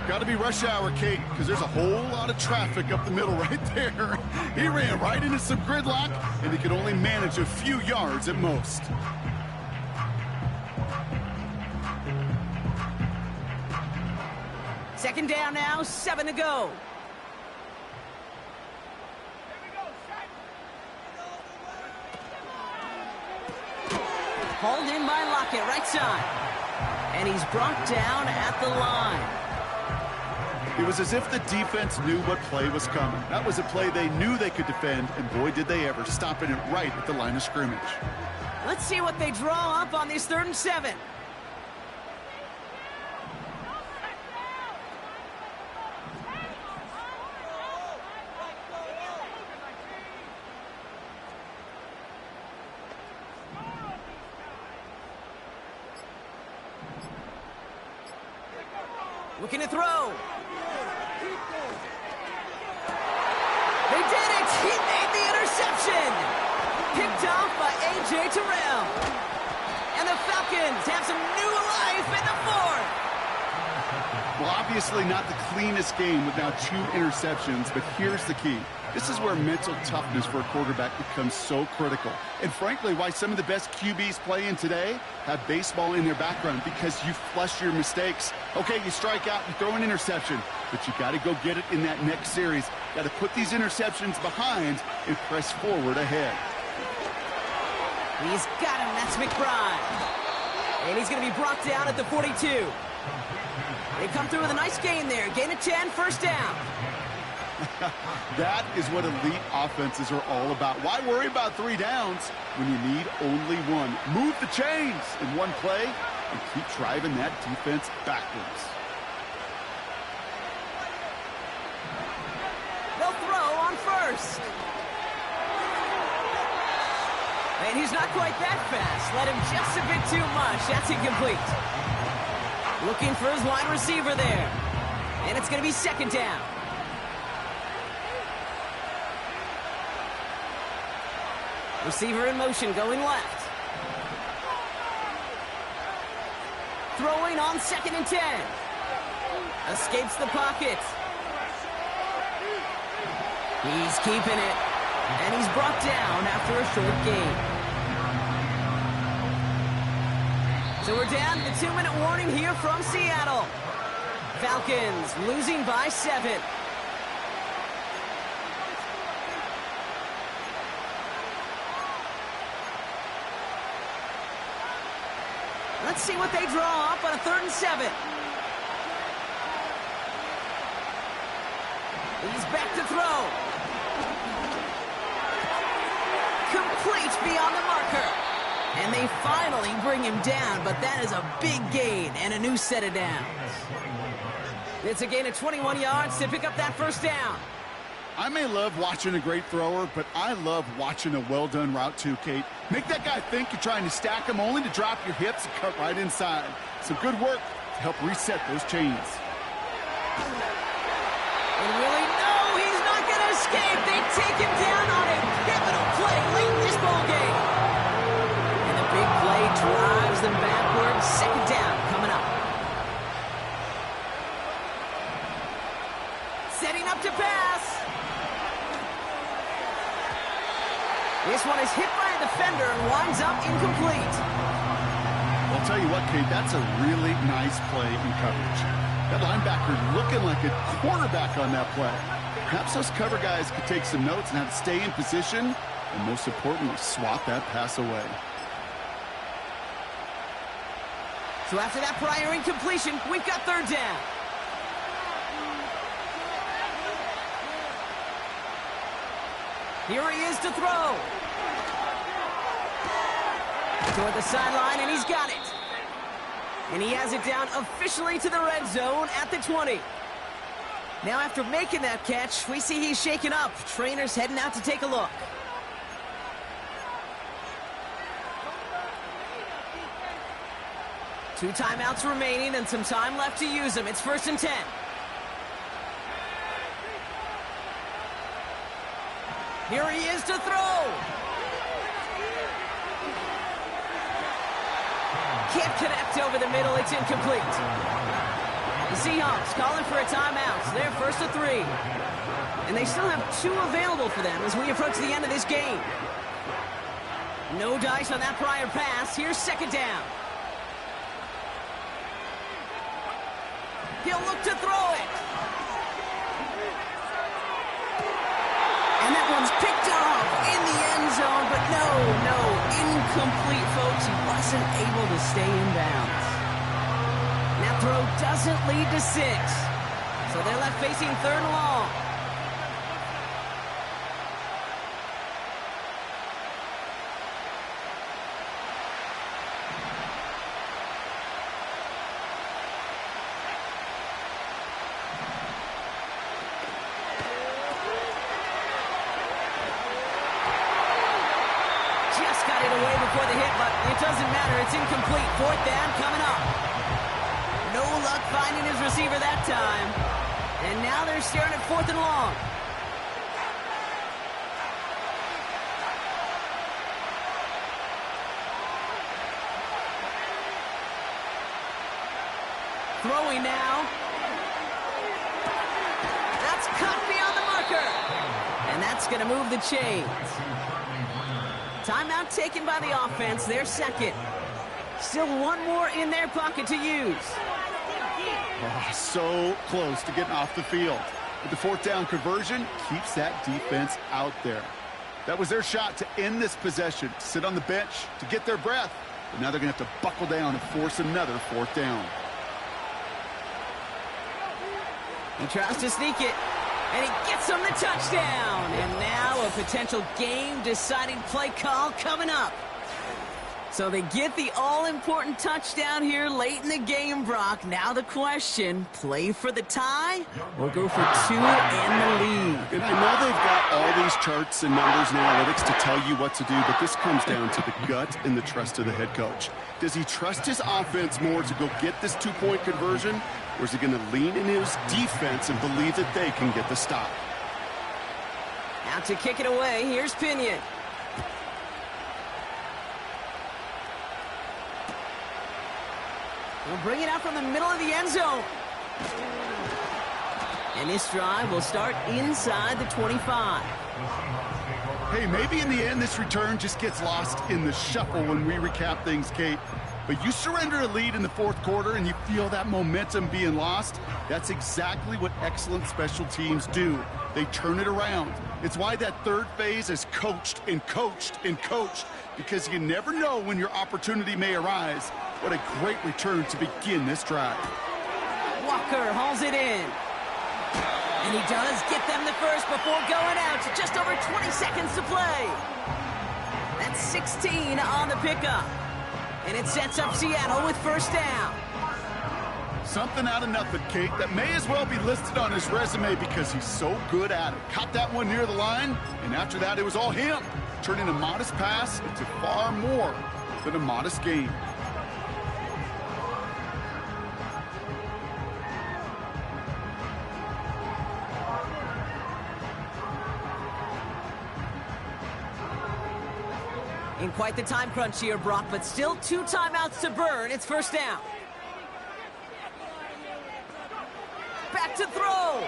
Got to be rush hour, Kate, because there's a whole lot of traffic up the middle right there. He ran right into some gridlock, and he could only manage a few yards at most. Second down now, 7 to go. Hauled in by Lockett, right side. And he's brought down at the line. It was as if the defense knew what play was coming. That was a play they knew they could defend, and boy, did they ever, stopping it right at the line of scrimmage. Let's see what they draw up on this 3rd and 7. Looking to throw. They did it! He made the interception! Picked off by A.J. Terrell. And the Falcons have some new life in the 4th. Well, obviously not the cleanest game with now 2 interceptions, but here's the key. This is where mental toughness for a quarterback becomes so critical. And frankly, why some of the best QBs playing today have baseball in their background, because you flush your mistakes. Okay, you strike out, you throw an interception, but you got to go get it in that next series. Got to put these interceptions behind and press forward ahead. He's got him. That's McBride. And he's going to be brought down at the 42. They come through with a nice gain there. Gain of 10, first down. That is what elite offenses are all about. Why worry about 3 downs when you need only 1? Move the chains in one play and keep driving that defense backwards. They'll throw on first. And he's not quite that fast. Let him just a bit too much. That's incomplete. Looking for his wide receiver there. And it's going to be second down. Receiver in motion, going left. Throwing on 2nd and 10. Escapes the pocket. He's keeping it. And he's brought down after a short gain. So we're down to the 2-minute warning here from Seattle. Falcons losing by 7. Let's see what they draw up on a 3rd and 7. He's back to throw. Complete beyond the marker. And they finally bring him down, but that is a big gain and a new set of downs. It's a gain of 21 yards to pick up that first down. I may love watching a great thrower, but I love watching a well-done route too, Kate. Make that guy think you're trying to stack him only to drop your hips and cut right inside. Some good work to help reset those chains. And really, no, he's not going to escape. They take him down on a pivotal play late in this ball game. And the big play drives them backwards. Second down coming up. Setting up to pass. This one is hit by a defender and winds up incomplete. I'll tell you what, Kate, that's a really nice play in coverage. That linebacker looking like a quarterback on that play. Perhaps those cover guys could take some notes on how to stay in position and, most importantly, swat that pass away. So after that prior incompletion, we've got third down. Here he is to throw. Toward the sideline, and he's got it. And he has it down officially to the red zone at the 20. Now after making that catch, we see he's shaken up. Trainer's heading out to take a look. Two timeouts remaining and some time left to use them. It's 1st and 10. Here he is to throw. Can't connect over the middle. It's incomplete. The Seahawks calling for a timeout. They're 1st and 3. And they still have 2 available for them as we approach the end of this game. No dice on that prior pass. Here's 2nd down. He'll look to throw it. And that one's picked off in the end zone, but no, incomplete, folks. He wasn't able to stay in bounds. And that throw doesn't lead to 6. So they're left facing 3rd and long. For the hit, but it doesn't matter. It's incomplete. 4th down coming up. No luck finding his receiver that time. And now they're staring at 4th and long. Throwing now. That's cut beyond the marker. And that's going to move the chains. Timeout taken by the offense. They're 2nd. Still 1 more in their pocket to use. Oh, so close to getting off the field. But the 4th down conversion keeps that defense out there. That was their shot to end this possession, sit on the bench to get their breath. But now they're going to have to buckle down and force another 4th down. He tries to sneak it. And he gets him the touchdown. And now a potential game-deciding play call coming up. So they get the all-important touchdown here late in the game, Brock. Now the question, play for the tie or go for 2 and the lead? And I know they've got all these charts and numbers and analytics to tell you what to do, but this comes down to the gut and the trust of the head coach. Does he trust his offense more to go get this 2-point conversion, or is he going to lean in his defense and believe that they can get the stop? Out to kick it away, here's Pinion. We'll bring it out from the middle of the end zone. And this drive will start inside the 25. Hey, maybe in the end this return just gets lost in the shuffle when we recap things, Kate. But you surrender a lead in the 4th quarter and you feel that momentum being lost. That's exactly what excellent special teams do. They turn it around. It's why that 3rd phase is coached and coached and coached, because you never know when your opportunity may arise. What a great return to begin this drive. Walker hauls it in. And he does get them the first before going out. Just over 20 seconds to play. That's 16 on the pickup. And it sets up Seattle with first down. Something out of nothing, Kate, that may as well be listed on his resume because he's so good at it. Caught that one near the line, and after that, it was all him, turning a modest pass into far more than a modest gain. In quite the time crunch here, Brock, but still 2 timeouts to burn. It's first down. Back to throw.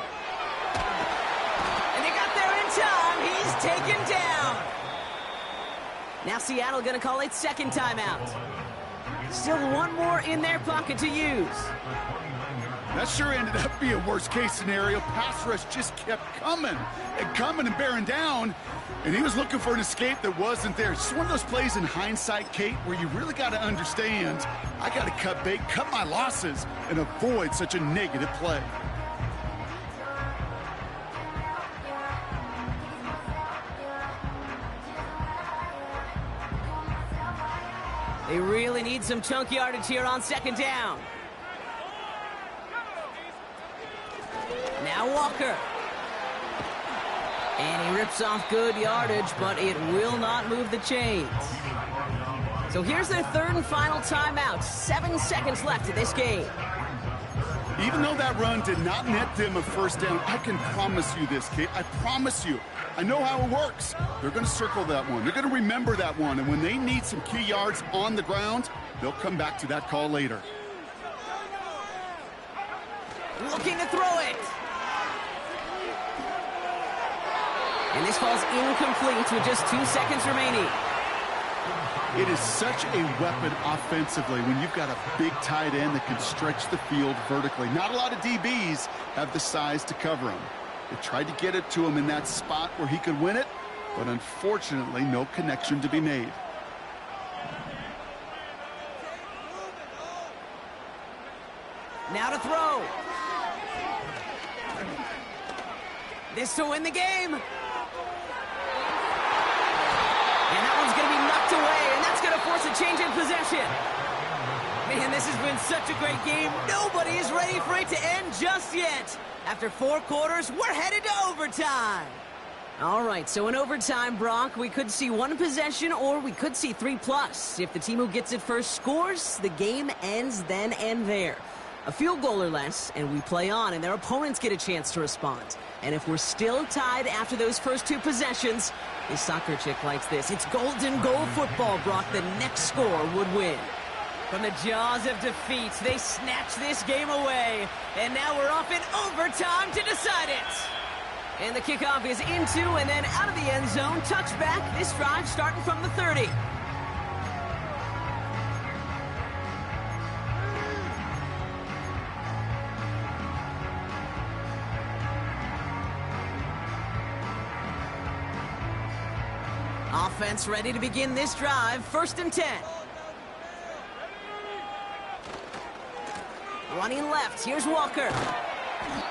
And they got there in time. He's taken down. Now Seattle going to call it second timeout. Still one more in their pocket to use. That sure ended up being a worst-case scenario. Pass rush just kept coming and bearing down, and he was looking for an escape that wasn't there. It's just one of those plays in hindsight, Kate, where you really got to understand, I got to cut bait, cut my losses, and avoid such a negative play. They really need some chunk yardage here on second down. Now Walker. And he rips off good yardage, but it will not move the chains. So here's their third and final timeout. 7 seconds left in this game. Even though that run did not net them a first down, I can promise you this, Kate. I promise you. I know how it works. They're going to circle that one. They're going to remember that one. And when they need some key yards on the ground, they'll come back to that call later. Looking to throw it. And this falls incomplete with just 2 seconds remaining. It is such a weapon offensively when you've got a big tight end that can stretch the field vertically. Not a lot of DBs have the size to cover him. They tried to get it to him in that spot where he could win it, but unfortunately, no connection to be made. Now to throw. This to win the game. And that one's going to be knocked away, and that's going to force a change in possession. Man, this has been such a great game. Nobody is ready for it to end just yet. After 4 quarters, we're headed to overtime. All right, so in overtime, Brock, we could see 1 possession or we could see 3+. If the team who gets it first scores, the game ends then and there. A field goal or less, and we play on, and their opponents get a chance to respond. And if we're still tied after those first 2 possessions, this soccer chick likes this. It's golden goal football, Brock. The next score would win. From the jaws of defeat, they snatch this game away. And now we're off in overtime to decide it. And the kickoff is into and then out of the end zone. Touchback. This drive starting from the 30. Offense ready to begin this drive. 1st and 10. Running left. Here's Walker.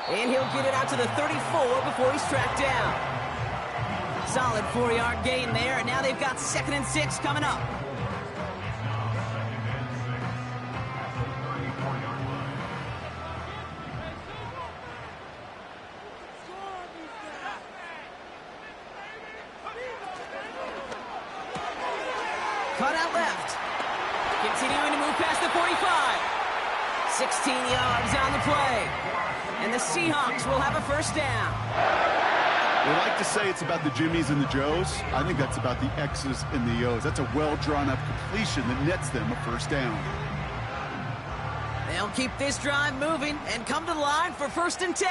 And he'll get it out to the 34 before he's tracked down. Solid 4-yard gain there. And now they've got 2nd and 6 coming up. Cut out left. Continuing to move past the 45. 16 yards on the play. And the Seahawks will have a first down. They like to say it's about the Jimmies and the Joes. I think that's about the X's and the O's. That's a well-drawn-up completion that nets them a first down. They'll keep this drive moving and come to the line for 1st and 10.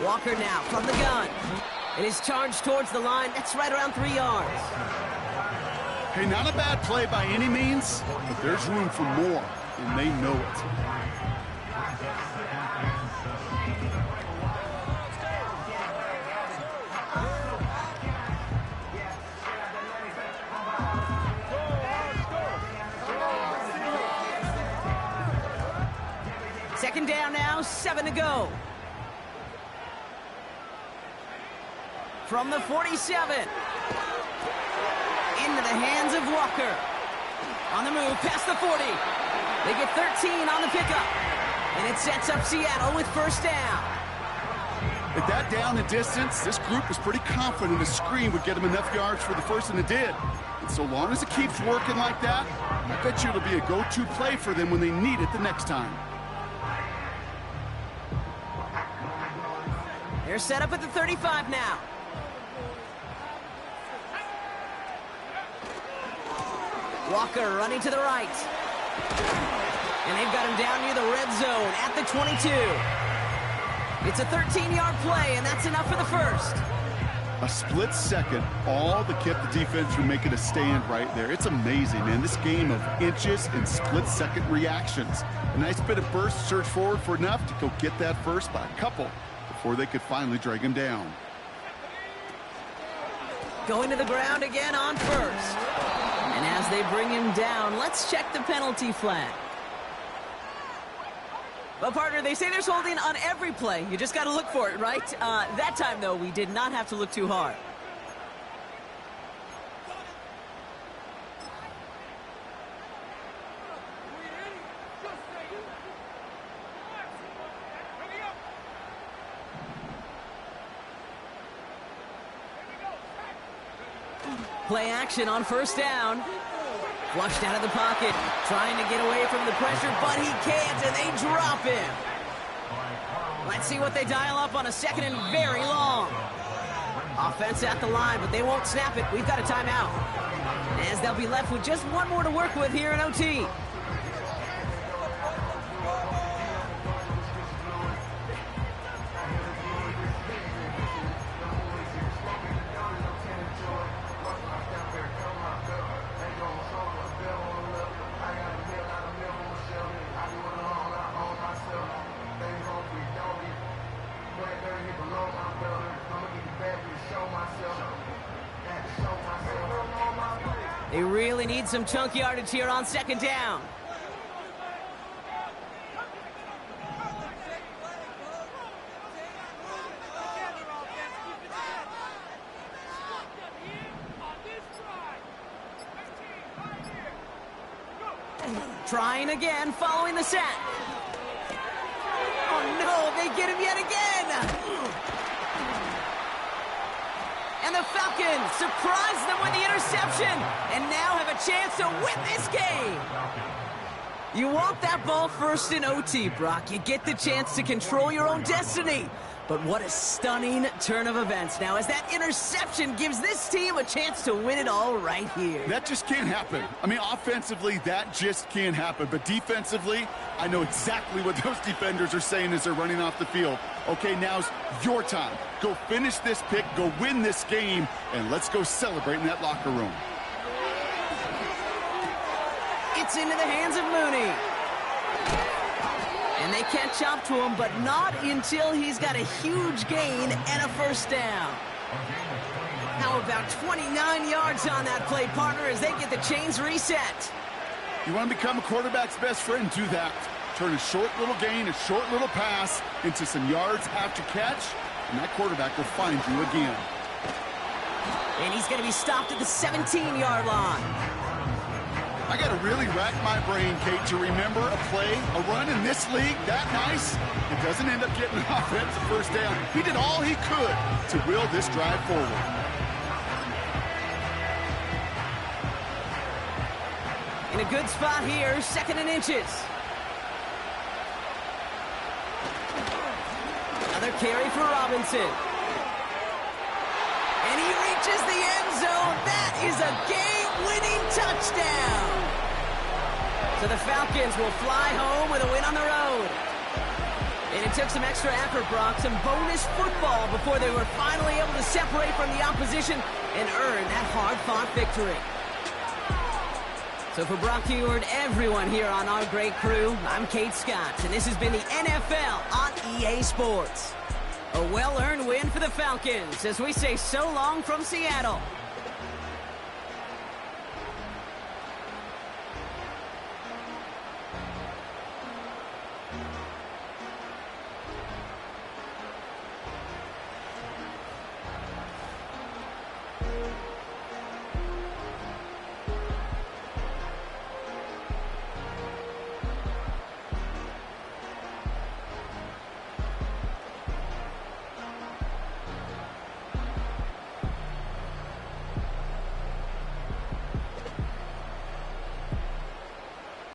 Walker now from the gun. It is charged towards the line. That's right around 3 yards. Hey, not a bad play by any means, but there's room for more, and they know it. Second down now, 7 to go. From the 47. Into the hands of Walker. On the move, past the 40. They get 13 on the pickup. And it sets up Seattle with first down. At that down and distance, this group was pretty confident a screen would get them enough yards for the first, and it did. And so long as it keeps working like that, I bet you it'll be a go-to play for them when they need it the next time. They're set up at the 35 now. Walker running to the right. And they've got him down near the red zone at the 22. It's a 13-yard play, and that's enough for the first. A split second, all that kept the defense from making a stand right there. It's amazing, man. This game of inches and split-second reactions. A nice bit of burst, surge forward for enough to go get that first by a couple before they could finally drag him down. Going to the ground again on first. And as they bring him down, let's check the penalty flag. Well, partner, they say there's holding on every play. You just got to look for it, right? That time, though, we did not have to look too hard. Play action on first down. Flushed out of the pocket, trying to get away from the pressure, but he can't, and they drop him. Let's see what they dial up on a second and very long. Offense at the line, but they won't snap it. We've got a timeout. As they'll be left with just one more to work with here in OT. They really need some chunk yardage here on second down. Trying again, following the sack. Oh no, they get him yet again. And the Falcons surprise them with the interception and now have a chance to win this game. You want that ball first in OT, Brock. You get the chance to control your own destiny. But what a stunning turn of events now as that interception gives this team a chance to win it all right here. That just can't happen. I mean, offensively, that just can't happen. But defensively, I know exactly what those defenders are saying as they're running off the field. Okay, now's your time. Go finish this pick, go win this game, and let's go celebrate in that locker room. It's into the hands of Mooney. And they catch up to him, but not until he's got a huge gain and a first down. How about 29 yards on that play, partner, as they get the chains reset. You want to become a quarterback's best friend, do that. Turn a short little gain, a short little pass into some yards after catch, and that quarterback will find you again. And he's going to be stopped at the 17-yard line. I got to really rack my brain, Kate, to remember a play, a run in this league that nice. It doesn't end up getting an offensive first down. He did all he could to will this drive forward. In a good spot here, second and inches. Another carry for Robinson. And he reaches the end zone. That is a game-winning touchdown. So the Falcons will fly home with a win on the road. And it took some extra effort, Brock, some bonus football before they were finally able to separate from the opposition and earn that hard-fought victory. So for Brock Heward, everyone here on our great crew, I'm Kate Scott, and this has been the NFL on EA Sports. A well-earned win for the Falcons as we say so long from Seattle.